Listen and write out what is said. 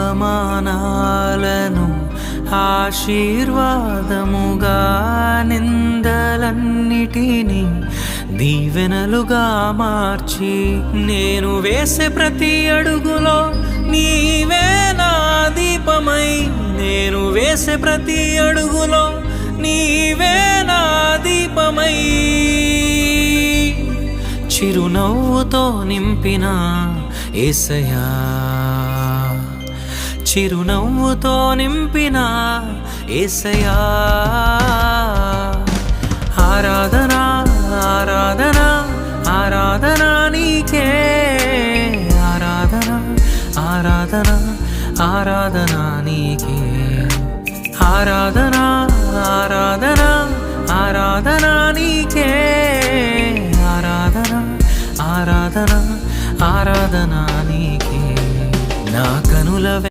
అవమానాలను ఆశీర్వాదముగా, నిందలన్నిటినీ దీవెనలుగా మార్చి, నేను వేసే ప్రతి అడుగులో నీవే నా దీపమై, నేను వేసే ప్రతి అడుగులో నీవే నా దీపమై, చిరునవ్వుతో నింపిన యేసయ్యా, చిరునవ్వుతో నింపిన యేసయ్యా. ఆరాధన ఆరాధన ఆరాధన నీకే, ఆరాధన ఆరాధన ఆరాధన నీకే, ఆరాధన ఆరాధన ఆరాధన నీకే, ఆరాధన ఆరాధన ఆరాధన నీకే. నా కనుల